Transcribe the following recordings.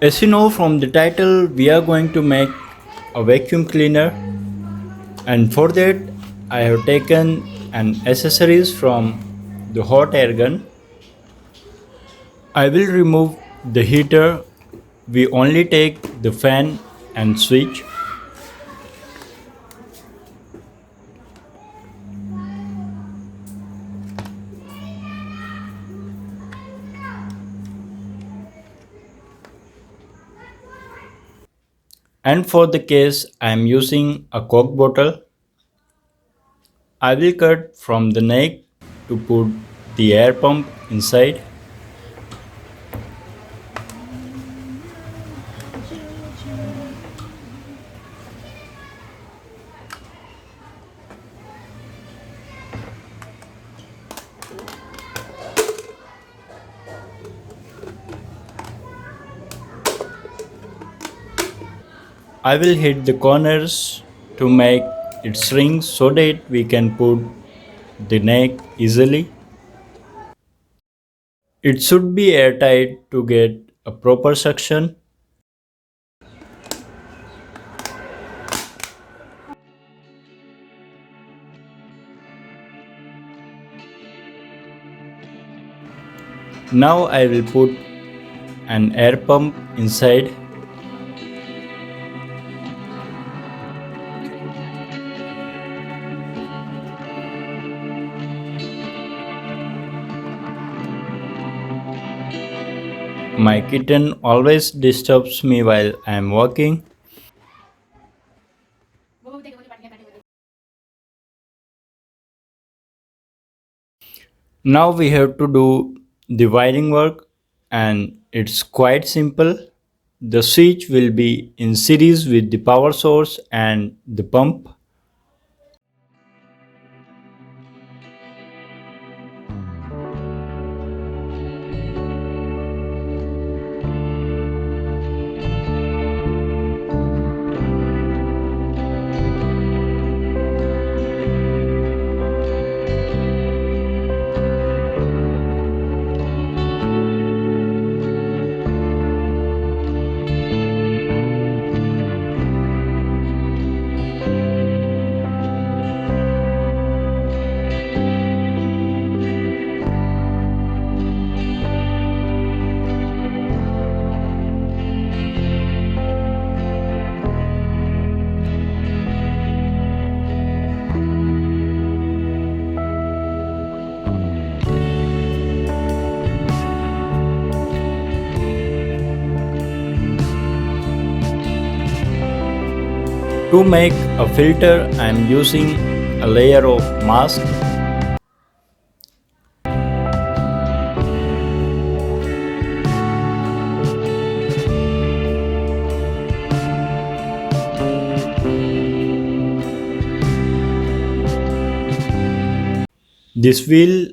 As you know from the title, we are going to make a vacuum cleaner, and for that I have taken an accessories from the hot air gun. I will remove the heater. We only take the fan and switch. And for the case, I am using a Coke bottle. I will cut from the neck to put the air pump inside. I will hit the corners to make it shrink so that we can put the neck easily. It should be airtight to get a proper suction. Now I will put an air pump inside. My kitten always disturbs me while I am walking. Now we have to do the wiring work, and it's quite simple. The switch will be in series with the power source and the pump. To make a filter, I am using a layer of mask. This wheel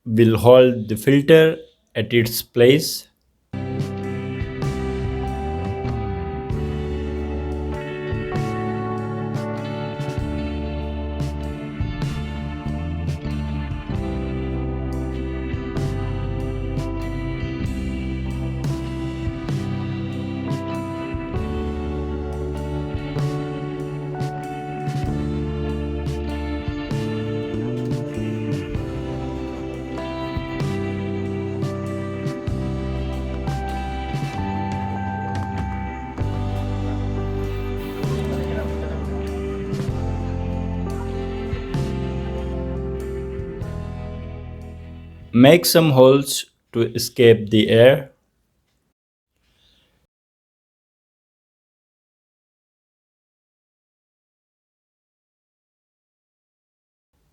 will hold the filter at its place. Make some holes to escape the air.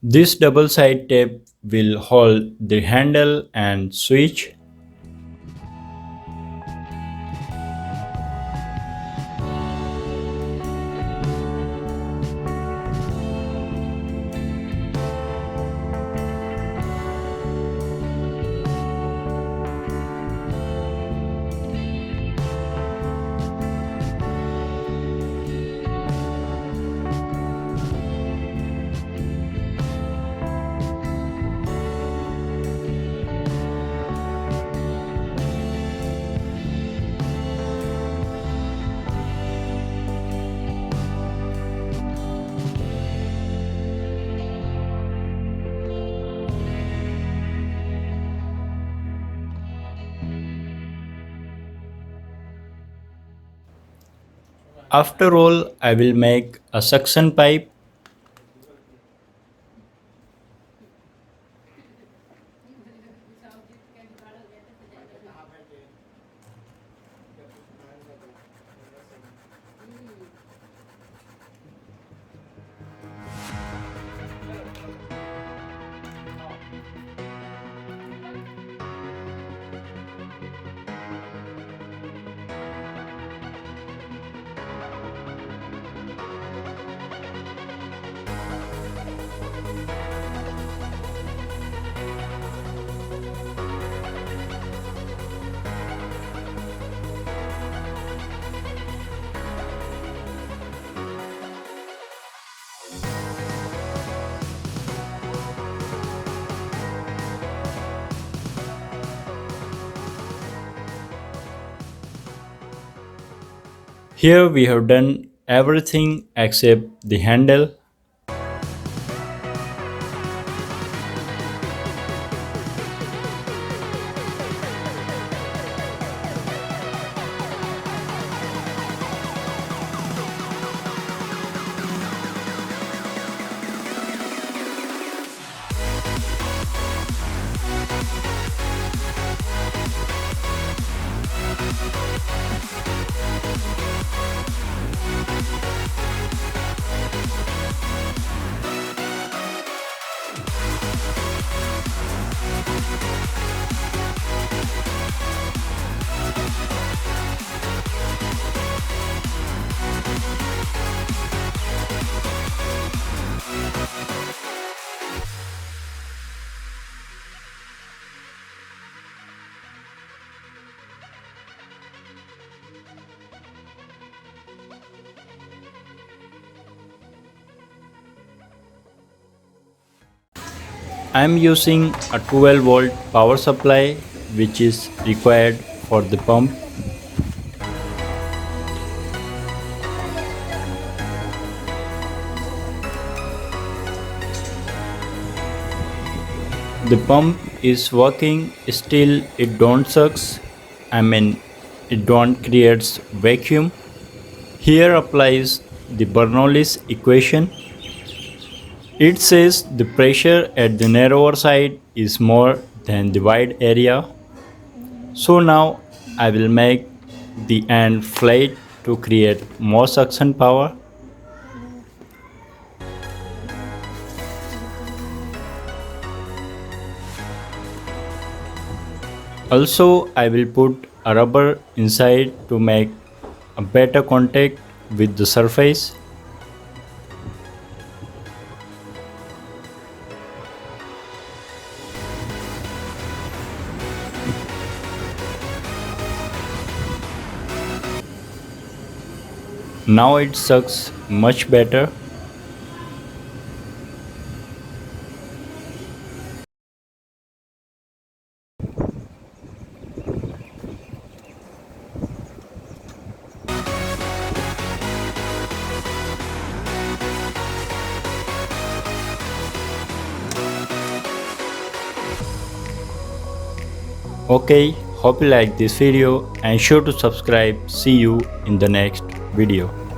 This double side tape will hold the handle and switch. After all, I will make a suction pipe. Here we have done everything except the handle. I am using a 12-volt power supply which is required for the pump. The pump is working, still it don't sucks. I mean it don't creates vacuum. Here applies the Bernoulli's equation. It says the pressure at the narrower side is more than the wide area. So now I will make the end flat to create more suction power. Also I will put a rubber inside to make a better contact with the surface. Now it sucks much better. Okay, hope you like this video and sure to subscribe. See you in the next video.